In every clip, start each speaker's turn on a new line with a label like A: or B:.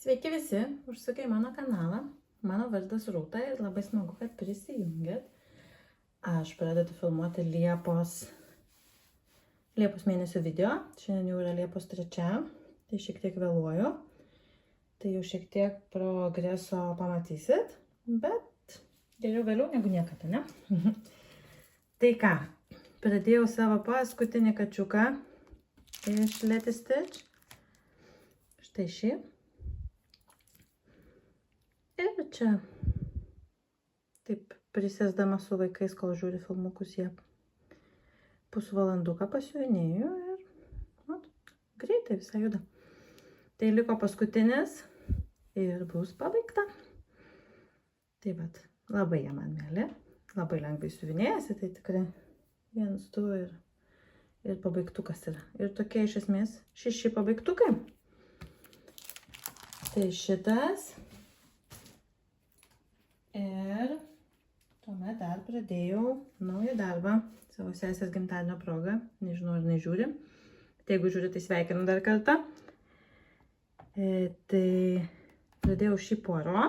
A: Sveiki visi, užsukę į mano kanalą. Mano vardas Rūta ir labai smagu, kad prisijungėt. Aš pradedu filmuoti Liepos mėnesio video. Šiandien jau yra Liepos 3, tai šiek tiek vėluoju. Tai jau šiek tiek progreso pamatysit, bet geriau vėliau negu niekada, ne? Tai ką, pradėjau savo paskutinį kačiuką iš Let It Stitch. Štai šį. Ir čia taip prisėsdama su vaikais, kol žiūri filmukus, jie pusvalanduką pasiuvinėjo ir greitai visai juda. Tai liko paskutinis ir bus pabaigta. Tai vat, labai jie man mėly, labai lengvai siuvinėjasi, tai tikrai 1, 2 ir pabaigtukas yra. Ir tokie iš esmės 6 pabaigtukai. Tai šitas. Ir tuomet dar pradėjau naują darbą savo sesės gimtadienio progą. Nežinau, ar nežiūri. Bet jeigu žiūri, tai sveikinu dar kartą. Tai pradėjau šį poro.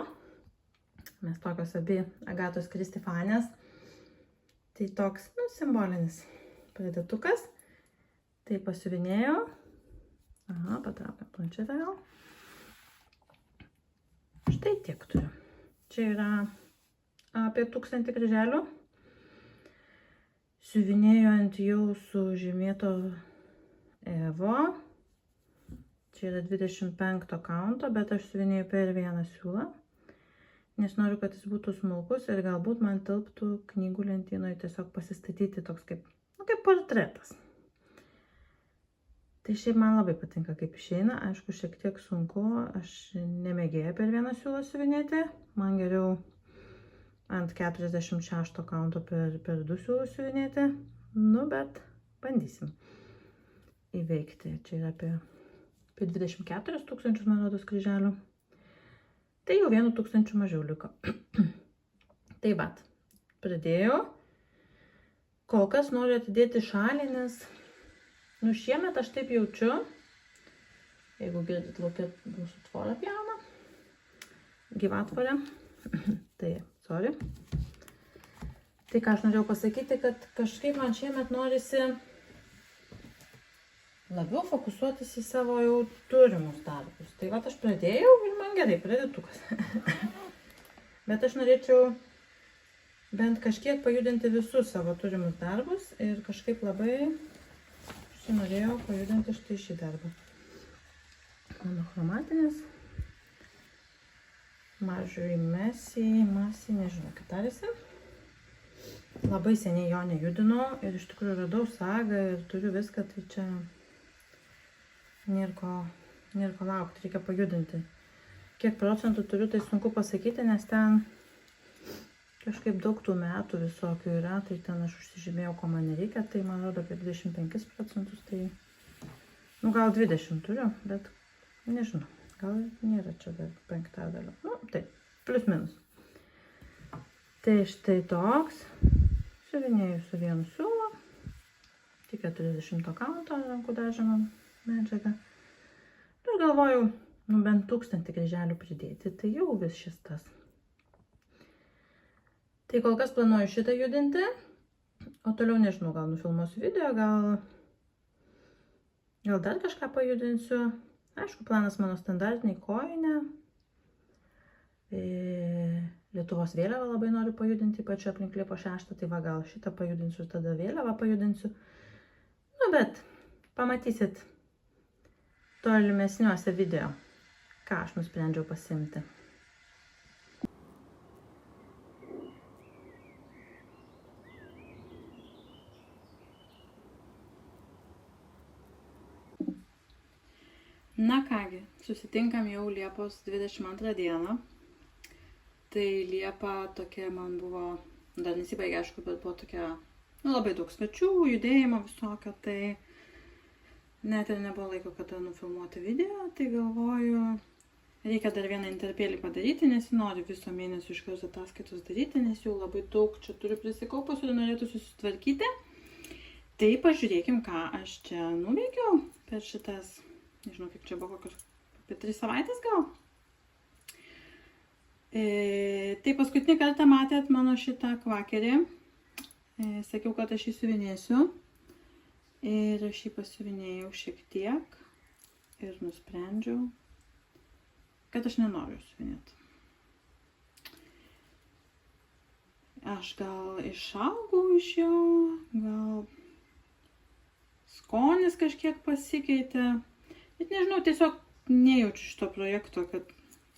A: Mes tokios abi Agatos Kristi fanės. Tai toks, simbolinis pradėtukas. Tai pasiuvinėjau. Aha, patraukiam planšetę gal. Štai tiek turiu. Čia yra apie 1000 kryželių. Siuvinėjau ant jau sužymėto Evo. Čia yra 25 kaunto, bet aš siuvinėjau per vieną siūlą. Nes noriu, kad jis būtų smulkus ir galbūt man tilptų knygų lentynoje tiesiog pasistatyti toks kaip portretas. Tai šiaip man labai patinka, kaip išeina. Aišku, šiek tiek sunku. Aš nemėgėju per vieną siūlą siuvinėti. Man geriau ant 46 kaunto per 2 siūlus siuvinėti. Bet bandysim įveikti. Čia yra apie 24 000, man rodos, kryželių. Tai jau 1 000 mažiau liko. Tai vat, pradėjau. Kol kas noriu atidėti šalį, nes šiemet aš taip jaučiu, jeigu girdit laukia mūsų tvorą pjauna, gyvatvorę, tai sorry. Tai ką aš norėjau pasakyti, kad kažkaip man šiemet norisi labiau fokusuotis į savo jau turimus darbus. Tai vat aš pradėjau ir man gerai, pradėtukas. Bet aš norėčiau bent kažkiek pajudinti visus savo turimus darbus ir kažkaip labai norėjau pajudinti štai šį darbą. Monochromatinis. Mažui mesi, nežinau, kaip tarėsi. Labai seniai jo nejudinau ir iš tikrųjų radau sagą ir turiu viską, tai čia nėr ko laukti, reikia pajudinti. Kiek procentų turiu, tai sunku pasakyti, nes ten kažkaip daug tų metų visokių yra, tai ten aš užsižymėjau, ko man nereikia, tai man rodo apie 25 procentus, tai gal 20 turiu, bet nežinau, gal nėra čia dar 5/5. Taip, plius minus. Tai štai toks, siuvinėjau su vienu siūlu, tik 40 kaunto rankų dažymą medžiagą. Ir galvojau, bent 1000 kryželių pridėti, tai jau vis šis tas. Tai kol kas planuoju šitą judinti, o toliau nežinau, gal nufilmuosiu video, gal dar kažką pajudinsiu. Aišku, planas mano standartiniai kojinė. Lietuvos vėliavą labai noriu pajudinti, ypač aplink Liepos 6, tai va gal šitą pajudinsiu ir tada vėliavą pajudinsiu. Bet pamatysit tolimesniuose video, ką aš nusprendžiau pasiimti. Na kągi, susitinkam jau Liepos 22 dieną. Tai Liepa tokia man buvo, dar nesibaigė aišku, bet buvo tokia, labai daug svečių, judėjimo visokio, tai net ir nebuvo laiko kada nufilmuoti video, tai galvoju, reikia dar vieną interpėlį padaryti, nes noriu viso mėnesio iškart ataskaitos daryti, nes jau labai daug čia turiu prisikaupusių ir norėtų susitvarkyti. Tai pažiūrėkim, ką aš čia nuveikiau per šitas, nežinau, kiek čia buvo, kokios apie 3 savaitės gal. Tai paskutinį kartą matėt mano šitą kvakerį. Sakiau, kad aš jį siuvinėsiu. Ir aš jį pasiuvinėjau šiek tiek. Ir nusprendžiau, kad aš nenoriu siuvinėti. Aš gal išaugau iš jo, gal skonis kažkiek pasikeitė. Bet nežinau, tiesiog nejaučiu šito projekto, kad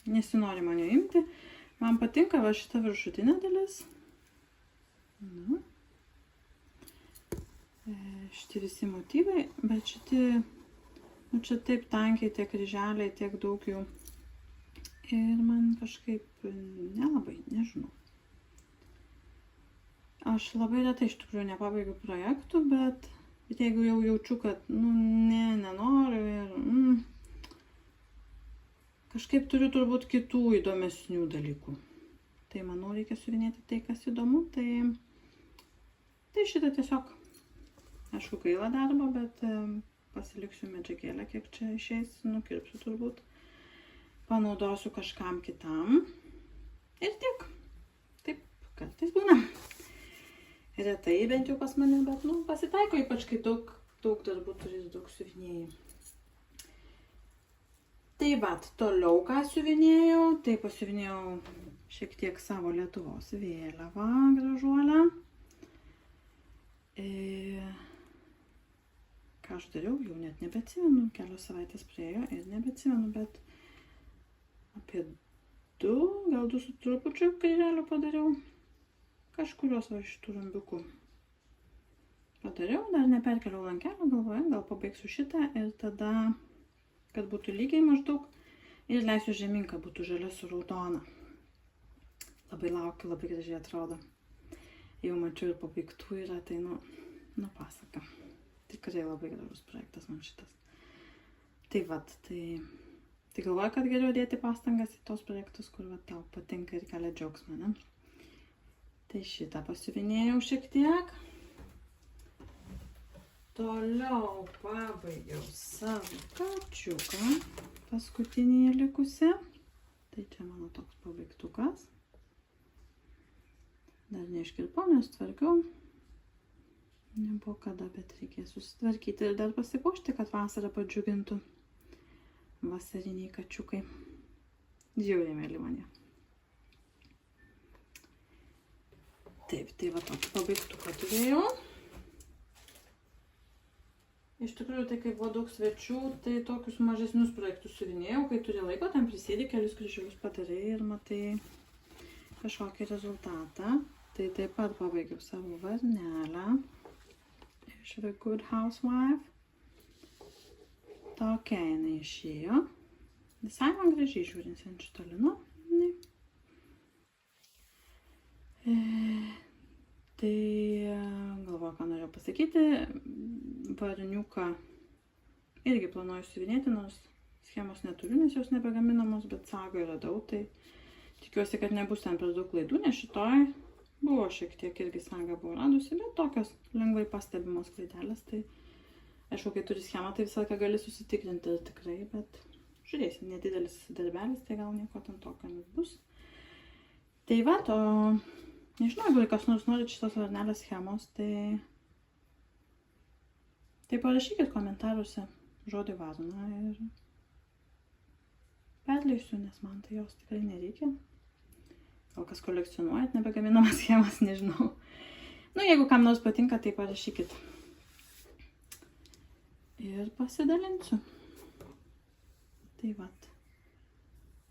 A: nesinori man jo imti. Man patinka va šita viršutinė dalis. Nu. Šitie visi motyvai, bet šitie, nu čia taip tankiai, tiek kryželiai, tiek daug jų. Ir man kažkaip nelabai, nežinau. Aš labai retai iš tikrųjų nepabaigiu projektų, bet jeigu jau jaučiu, kad nenoriu ir kažkaip turiu turbūt kitų įdomesnių dalykų. Tai manau, reikia siuvinėti tai, kas įdomu. Tai šitą tiesiog, aišku, gaila darbo, bet pasiliksiu medžiagėlę, kiek čia išeis, nukirpsiu turbūt. Panaudosiu kažkam kitam. Ir tiek. Taip, kartais būna. Retai bent jau pas mane, bet pasitaiko, ypač kai daug darbų turi, daug siuvinėjų. Tai vat, toliau ką siuvinėjau, tai pasiuvinėjau šiek tiek savo Lietuvos vėliavą gražuolę. Ką aš dariau, jau net nebeatsimenu, kelios savaitės praėjo ir nebeatsimenu, bet apie 2, gal 2 su trupučiu kryželių padariau. Kažkurios va šitų rambiukų padariau, dar neperkeliau lankelių, galvoju, gal pabaigsiu šitą ir tada, kad būtų lygiai maždaug, ir leisiu žemyn, kad būtų žalia su raudona. Labai laukiu, labai gražiai atrodo. Jau mačiau ir pabaigtų yra, tai pasaka. Tikrai labai gražus projektas man šitas. Tai vat, tai galvoju, kad geriau dėti pastangas į tos projektus, kur va tau patinka ir kelia džiaugsmą, ne? Tai šitą pasiuvinėjau šiek tiek. Toliau pabaigiau savo kačiuką, paskutinėje likusi. Tai čia mano toks pabaigtukas. Dar neiškirpau, nes tvarkiau. Nebuvo kada, bet reikės susitvarkyti ir dar pasipuošti, kad vasarą padžiugintų vasariniai kačiukai. Žiauriai mėly mane. Taip, tai va tokį pabaigtuką turėjau. Iš tikrųjų, tai kai buvo daug svečių, tai tokius mažesnius projektus siuvinėjau, kai turi laiko, ten prisėdi, kelius kryželius padarai ir matai kažkokį rezultatą. Tai taip pat pabaigiau savo varnelę iš The Good Housewife. Tokia jinai išėjo. Visai man gražiai žiūrint ant šito lino. Tai galvoju, ką norėjau pasakyti. Varniuką irgi planuoju siuvinėti, nors schemos neturiu, nes jos nebegaminamos, bet sagą radau. Tai tikiuosi, kad nebus ten per daug klaidų, nes šitoj buvo šiek tiek irgi sagą buvau radusi, bet tokios lengvai pastebimos klaidelės. Tai aišku, kai turi schemą, tai visą laiką gali susitikrinti tikrai, bet žiūrėsim, nedidelis darbelis, tai gal nieko ten tokio nebus. Tai va, nežinau, jeigu kas nors norit šitos varnelės schemos, tai parašykit komentaruose žodį varna ir perleisiu, nes man tai jos tikrai nereikia. Gal kas kolekcionuojat nebegaminamas schemas, nežinau. Jeigu kam nors patinka, tai parašykit. Ir pasidalinsiu. Tai vat.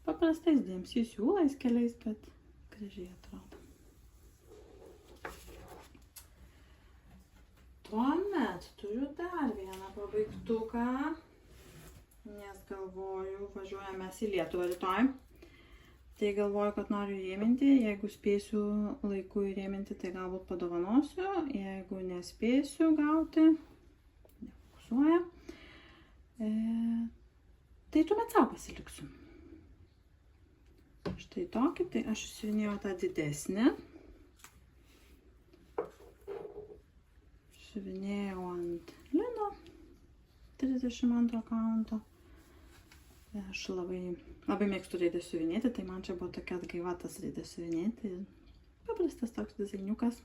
A: Paprastais DMC siūlais keliais, bet gražiai atrodo. Tuomet turiu dar vieną pabaigtuką, nes galvoju, važiuojame mes į Lietuvą rytoj. Tai galvoju, kad noriu įrėminti, jeigu spėsiu laiku įrėminti, tai galbūt padovanosiu, jeigu nespėsiu gauti, nefokusuoja, tai tuomet savo pasiliksiu. Štai tokį, tai aš siuvinėjau tą didesnį. Siuvinėjau ant lino 32 kaunto. Aš labai mėgstu raidę siuvinėti, tai man čia buvo tokia atgaiva tas raidę siuvinėti. Paprastas toks dizainiukas,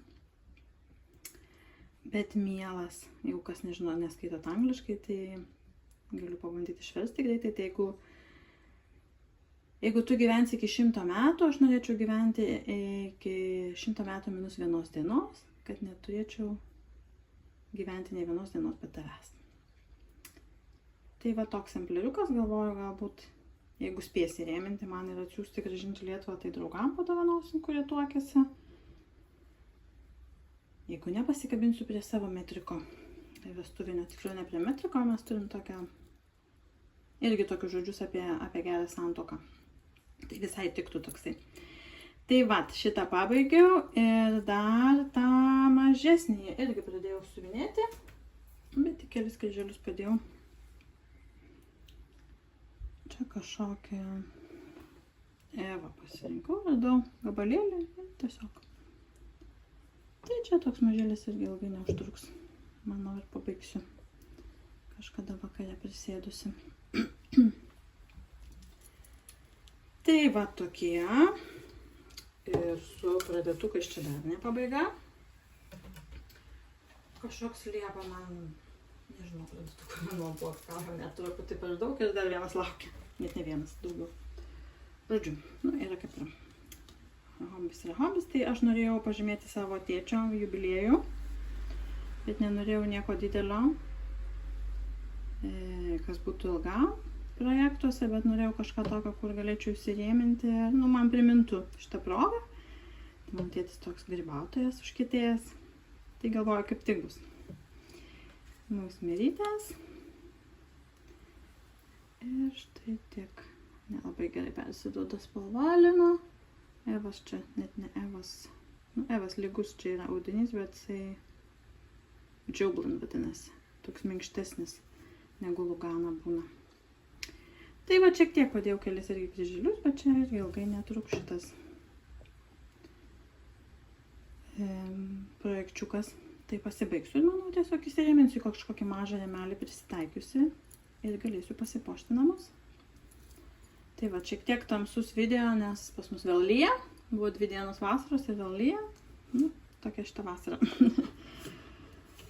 A: bet mielas. Jeigu kas nežino, neskaitot angliškai, tai galiu pabandyti išversti greitai. Tai jeigu tu gyvensi iki 100 metų, aš norėčiau gyventi iki 100 metų minus 1 dienos, kad neturėčiau gyventi ne 1 dienos be tavęs. Tai va toks empleriukas, galvoju, galbūt, jeigu spėsi įrėminti man ir atsiųsti grąžinti Lietuvą, tai draugam padovanosim, kurie tuokiasi. Jeigu ne, pasikabinsiu prie savo metriko. Tai vestuvinio, tiksliau ne prie metriko, mes turim irgi tokius žodžius apie gerą santuoką. Tai visai tiktų toksai. Tai va, šitą pabaigiau ir dar tą mažesnį irgi pradėjau siuvinėti, bet tik kelis kryželius padėjau. Čia kažkokią Eva pasirinkau, radau gabalėlį ir tiesiog. Tai čia toks mažėlis irgi ilgai neužtruks. Manau ir pabaigsiu kažkada vakare prisėdusi. Tai va tokie. Ir su pradėtukais čia dar ne pabaiga. Kažkoks lieka man, nežinau, pradėtukai manau buvo skamba, net truputį per daug ir dar vienas laukia. Net ne vienas, daugiau. Žodžiu, yra kaip yra. Hobis yra hobis, tai aš norėjau pažymėti savo tėčio jubiliejų, bet nenorėjau nieko didelio, kas būtų ilgam projektuose, bet norėjau kažką tokio, kur galėčiau įsirėminti, man primintų šitą progą. Tai man tėtis toks grybautojas užkietėjęs, tai galvoju, kaip tik bus. Mausmerytės. Ir štai tiek. Nelabai gerai persiduoda spalva lino. Evas čia, net ne Evas. Evas lygus čia yra audinys, bet jisai džiaublin vadinasi. Toks minkštesnis negu Lugana būna. Tai va šiek tiek padėjau kelis irgi kryželius, bet čia irgi ilgai netruks šitas projekčiukas. Tai pasibaigsiu ir manau tiesiog įsirėminsiu kažkokį mažą rėmelį prisitaikiusi ir galėsiu pasipuošti namus. Tai va šiek tiek tamsus video, nes pas mus vėl lyja. Buvo 2 dienos vasaros ir vėl lyja. Tokia šita vasara.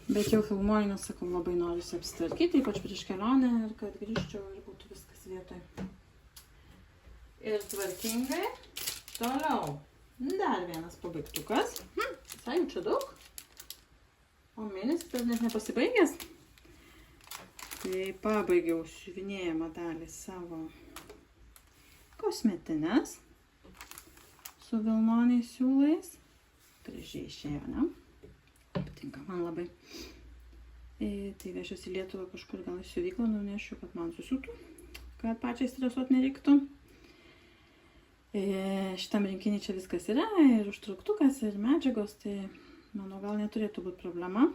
A: Bet jau filmuoju, nes sakau, labai noriu apsitvarkyti, ypač prieš kelionę ir kad grįžčiau ir būtų viskas vietoj. Ir tvarkingai. Toliau. Dar vienas pabaigtukas. Visai jau čia daug. O mėnesis dar net nepasibaigęs. Tai pabaigiau siuvinėjimą dalį savo kosmetinės su vilnoniais siūlais. Gražiai išėjo, ne? Patinka man labai. Tai vešiuosi į Lietuvą kažkur gal į siuvyklą nunešiu, kad man susiūtų, kad pačiai stresuot nereiktų. Šitam rinkinį čia viskas yra, ir užtrauktukas, ir medžiagos, tai manau, gal neturėtų būti problema.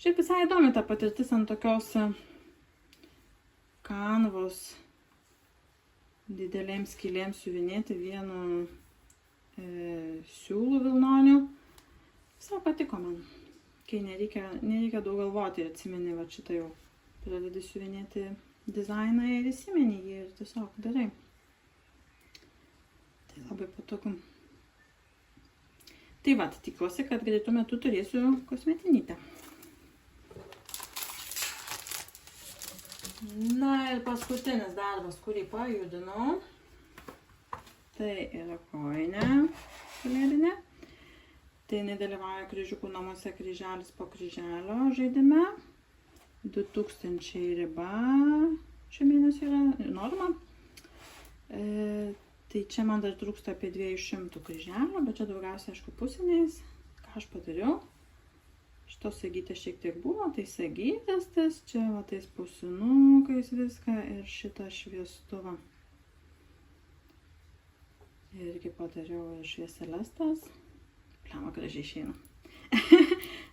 A: Šiaip visai įdomi ta patirtis ant tokios kanvos didelėms skylėms siuvinėti vienu siūlų vilnonių. Visai patiko man, kai nereikia daug galvoti ir atsimeni, va šitą jau pradedi siuvinėti dizainą ir įsimeni jį ir tiesiog darai. Tai labai patogu. Tai va, tikiuosi, kad greitu metu turėsiu kosmetinytę. Na ir paskutinis darbas, kurį pajudinau, tai yra kojinė kalėdinė. Tai nedalyvauja kryžiukų namuose kryželis po kryželio žaidime. 2000 riba šio mėnesio yra norma. Tai čia man dar trūksta apie 200 kryželio, bet čia daugiausiai, aišku, pusiniais. Ką aš padariau? Šitos sagytės šiek tiek buvo, tai sagytės tas, čia va tais pusinukais viską ir šitą šviestuvą. Irgi padariau ir švieseles tas. Pliama gražiai išeina.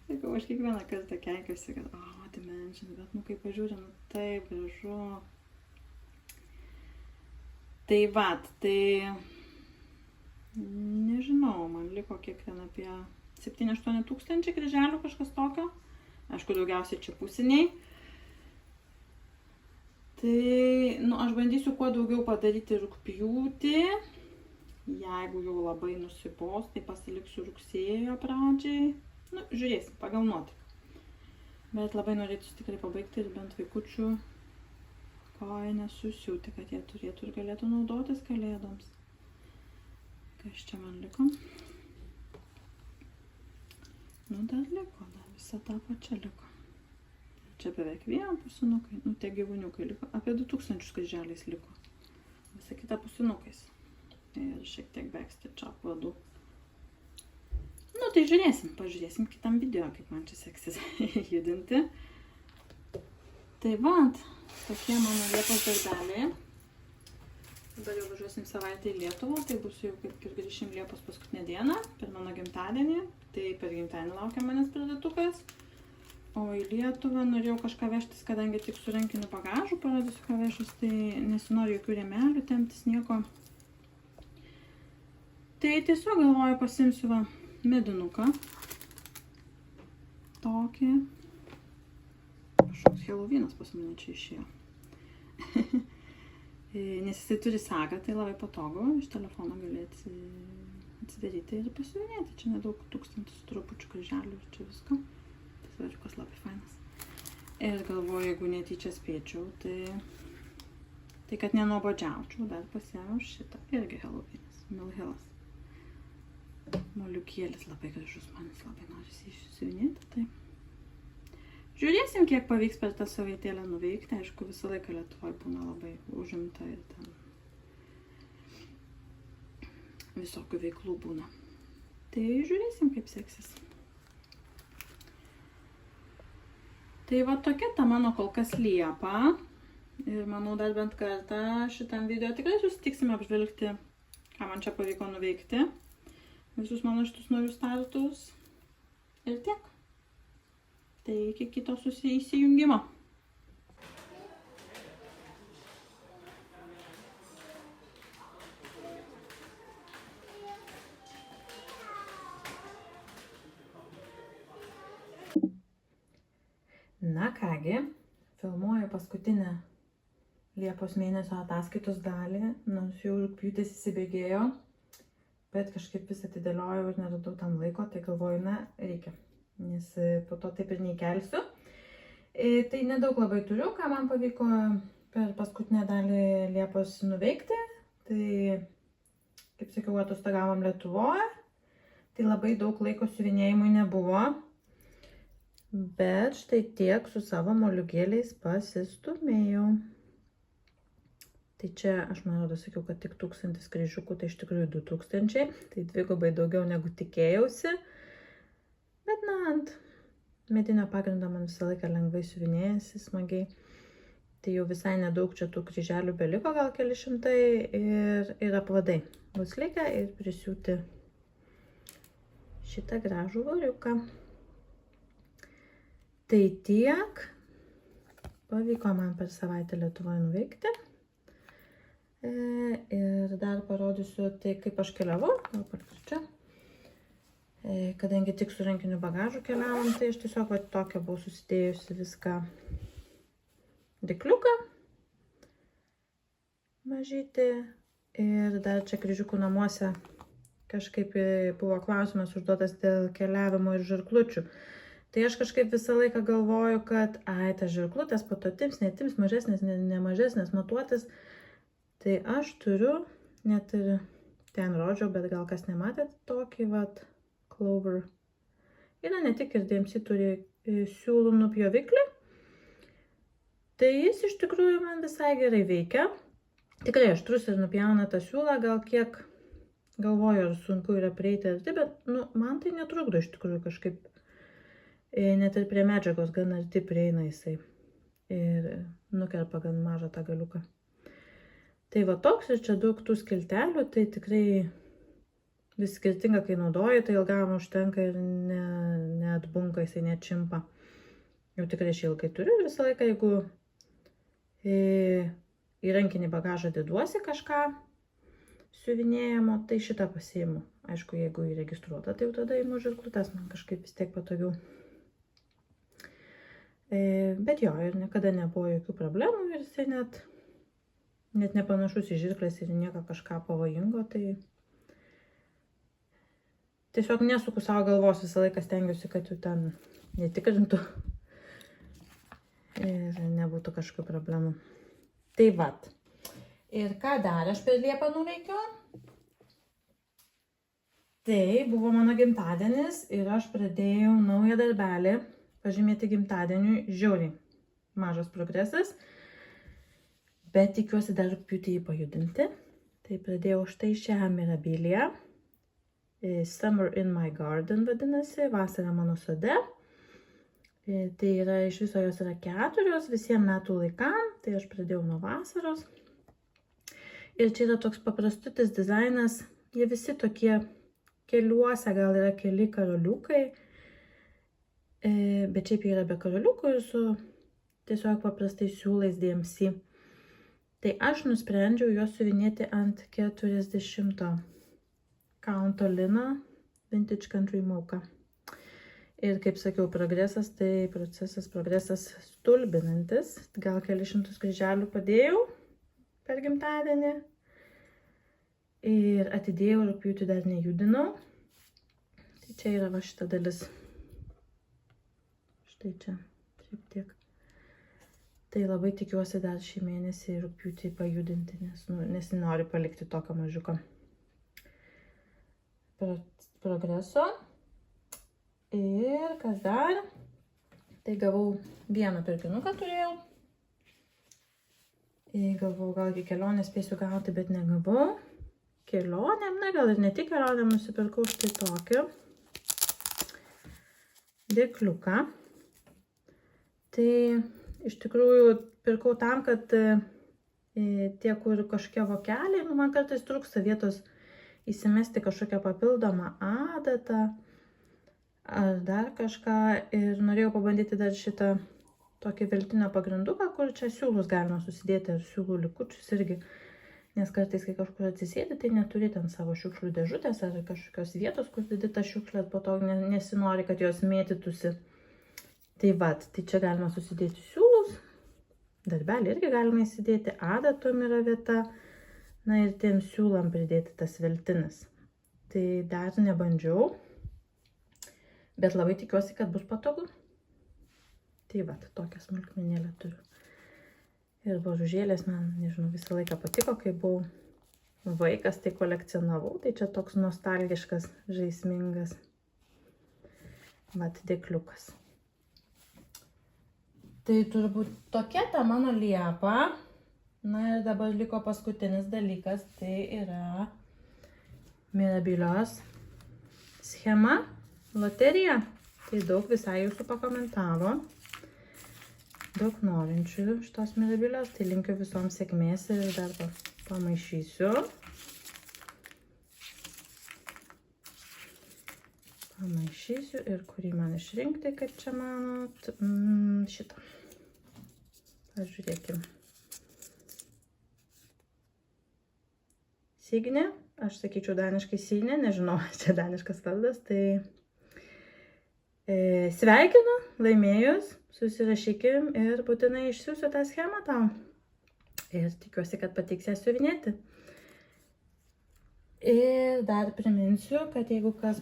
A: Sakau, aš kiekvieną kartą keikiuosi, kad, dimension, bet kaip pažiūrė, taip gražu. Tai va, tai nežinau, man liko kiek ten apie 7-8 tūkstančių kryželių, kažkas tokio. Aišku, daugiausiai čia pusiniai. Tai, aš bandysiu kuo daugiau padaryti rugpjūtį. Jeigu jau labai nusibos, tai pasiliksiu rugsėjo pradžiai. Žiūrėsim, pagal nuotaiką. Bet labai norėtųsi tikrai pabaigti ir bent vaikučių kojines susiūti, kad jie turėtų ir galėtų naudotis kalėdoms. Kas čia man liko? Dar liko, dar visą tą pačią liko. Čia beveik vien pusinukai, tie gyvūniukai liko. Apie 2000 kryželiais liko. Visa kita pusinukais. Ir šiek tiek backstitch vadų. Tai pažiūrėsim kitam video, kaip man čia seksis judinti. Tai tokie mano Liepos darbeliai. Dabar jau važiuosim savaitę į Lietuvą, tai bus jau kaip ir grįšim Liepos paskutinę dieną, per mano gimtadienį. Tai per gimtadienį laukia manęs pridatukas. O į Lietuvą norėjau kažką vežtis, kadangi tik su rankiniu bagažu parodysiu, ką vežus, tai nesinoriu jokių rėmelių temptis, nieko. Tai tiesiog galvoju pasimsiu medinuką. Tokį. Kažkoks Halloweenas pas mane čia išėjo. Nes jisai turi sagą, tai labai patogu. Iš telefono gali atsidaryti ir pasiuvinėti. Čia nedaug 1000 trupučių kryželių ir čia visko. Sveriukas labai fainas. Ir galvoju, jeigu netyčia spėčiau, tai kad nenuobodžiaučiau, dar pasiėmiau šitą. Irgi Halloweenas, Milhilas. Moliukėlis labai gražus, man jis labai norisi išsiuvinėti. Tai žiūrėsim, kiek pavyks per tą savaitėlę nuveikti. Aišku, visą laiką Lietuvoje būna labai užimta ir ten visokių veiklų būna. Tai žiūrėsim, kaip seksis. Tai tokia ta mano kol kas Liepa. Ir manau, dar bent kartą šitam video tikrai susitiksime apžvelgti, ką man čia pavyko nuveikti. Visus mano šitus naujus startus. Ir tiek. Tai iki kito įsijungimo. Na kągi, filmuoju paskutinę Liepos mėnesio ataskaitos dalį, nors jau rugpjūtis įsibėgėjo, bet kažkaip vis atidėliojau ir neradau tam laiko, tai galvoju, reikia, nes po to taip ir neįkelsiu. Tai nedaug labai turiu, ką man pavyko per paskutinę dalį Liepos nuveikti. Tai, kaip sakiau, atostogavom Lietuvoje, tai labai daug laiko siuvinėjimui nebuvo. Bet štai tiek su savo moliūgėliais pasistumėjau. Tai čia, aš man rodo, sakiau, kad tik 1000 kryžiukų, tai iš tikrųjų 2000. Tai dvigubai daugiau negu tikėjausi. Bet ant medinio pagrindo man visą laiką lengvai siuvinėjasi, smagiai. Tai jau visai nedaug čia tų kryželių beliko, gal keli šimtai. Ir apvadai bus likę ir prisiūti šitą gražų voriuką. Tai tiek pavyko man per savaitę Lietuvoje nuveikti. Ir dar parodysiu tai, kaip aš keliavau. Gal paliksiu čia. Kadangi tik su rankiniu bagažu keliavom, tai aš tiesiog tokią buvau susidėjusi viską dikliuką mažyti. Ir dar čia kryžiukų namuose kažkaip buvo klausimas užduotas dėl keliavimo ir žirklučių. Tai aš kažkaip visą laiką galvoju, kad tas žirklutės po to tims, netims, mažesnės, nemažesnės matuotis. Tai aš turiu, net ir ten rodžiau, bet gal kas nematėt, tokį Clover. Ir ne tik ir DMC turi siūlų nupjoviklį. Tai jis iš tikrųjų man visai gerai veikia. Tikrai aštrus ir nupjauna tą siūlą, gal kiek galvoju, ar sunku yra prieiti arti, bet man tai netrukdo iš tikrųjų kažkaip. Net ir prie medžiagos gan arti prieina jisai ir nukerpa gan mažą tą galiuką. Tai toks ir čia daug tų skiltelių, tai tikrai vis skirtinga, kai naudoju, tai ilgam užtenka ir neatbunka, jisai neatšimpa. Jau tikrai aš ilgai turiu ir visą laiką, jeigu į rankinį bagažą deduosi kažką siuvinėjamo, tai šitą pasiimu. Aišku, jeigu įregistruota, tai jau tada įimu žirklutes, man kažkaip vis tiek patogiau. Bet jo, ir niekada nebuvo jokių problemų ir jisai net nepanašus į žirklės ir nieko kažką pavojingo, tai tiesiog nesuku savo galvos, visą laiką stengiuosi, kad jų ten netikrintų ir nebūtų kažkokių problemų. Tai vat. Ir ką dar aš per Liepą nuveikiau? Tai buvo mano gimtadienis ir aš pradėjau naują darbelį pažymėti gimtadieniui. Žiauriai mažas progresas, bet tikiuosi dar rugpjūtį jį pajudinti. Tai pradėjau štai šią mirabiliją. Summer in my garden vadinasi, vasara mano sode. Tai yra iš viso jos yra 4 visiems metų laikam, tai aš pradėjau nuo vasaros. Ir čia yra toks paprastutis dizainas, jie visi tokie keliuose, gal yra keli karoliukai, bet šiaip jie yra be karoliukų ir su tiesiog paprastais siūlais DMC. Tai aš nusprendžiau juos suvinėti ant 40 kaunto lino Vintage Country Mocha. Ir kaip sakiau, progresas, tai progresas stulbinantis. Gal kelišimtus kryželių padėjau per gimtadienį. Ir atidėjau, rugpjūtį dar nejudinau. Tai čia yra va šita dalis. Štai čia, šiek tiek. Tai labai tikiuosi dar šį mėnesį rugpjūtį pajudinti, nes nesinori palikti tokio mažiuko progreso. Ir kas dar? Tai gavau vieną pirkinuką turėjau. Galvau, gal iki kelionės spėsiu gauti, bet negavau. Kelionėm, gal ir ne tik kelionėm, nusipirkau štai tokį dėkliuką. Tai iš tikrųjų pirkau tam, kad tie, kur kažkokie vokeliai, man kartais trūksta vietos įsimesti kažkokią papildomą adatą ar dar kažką. Ir norėjau pabandyti dar šitą tokį veltinio pagrinduką, kur čia siūlus galima susidėti ar siūlų likučius irgi. Nes kartais, kai kažkur atsisėdi, tai neturi ten savo šiukšlių dėžutės ar kažkokios vietos, kur didi tą šiukšlę, po to nesinori, kad jos mėtytųsi. Tai vat, tai čia galima susidėti siūlus, darbelį irgi galima įsidėti, adatom yra vieta, na ir tiem siūlam pridėti tas veltinis. Tai dar nebandžiau, bet labai tikiuosi, kad bus patogu. Tai vat, tokią smulkmenėlę turiu. Ir božužėlės man, nežinau, visą laiką patiko, kai buvau vaikas, tai kolekcionavau. Tai čia toks nostalgiškas, žaismingas vat dėkliukas. Tai turbūt tokia ta mano Liepa. Na ir dabar liko paskutinis dalykas, tai yra mirabilios schema, loterija. Tai daug visai jūsų pakomentavo. Daug norinčių šitos mirabilios, tai linkiu visoms sėkmės ir dar pamaišysiu. Pamaišysiu ir kurį man išrinkti, kaip čia manot. Šitą. Pažiūrėkim. Signė, aš sakyčiau daniškai Signė, nežinau, čia daniškas vardas, tai sveikinu, laimėjus, susirašykim ir būtinai išsiųsiu tą schemą tau. Ir tikiuosi, kad patiks ją siuvinėti. Ir dar priminsiu, kad jeigu kas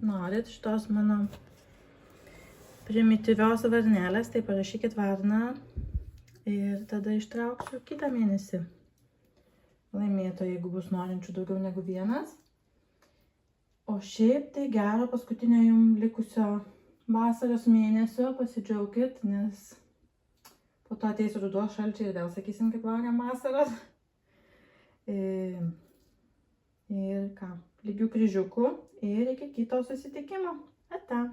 A: norit šitos mano primityvios varnelės, tai parašykit varną ir tada ištrauksiu kitą mėnesį laimėto, jeigu bus norinčių daugiau negu vienas. O šiaip tai gero paskutinio jums likusio vasaros mėnesio, pasidžiaukit, nes po to ateis ruduo, šalčiai ir vėl sakysim, kaip laukiam vasaros. Ir ką, lygių kryžiukų ir iki kito susitikimo. Ata.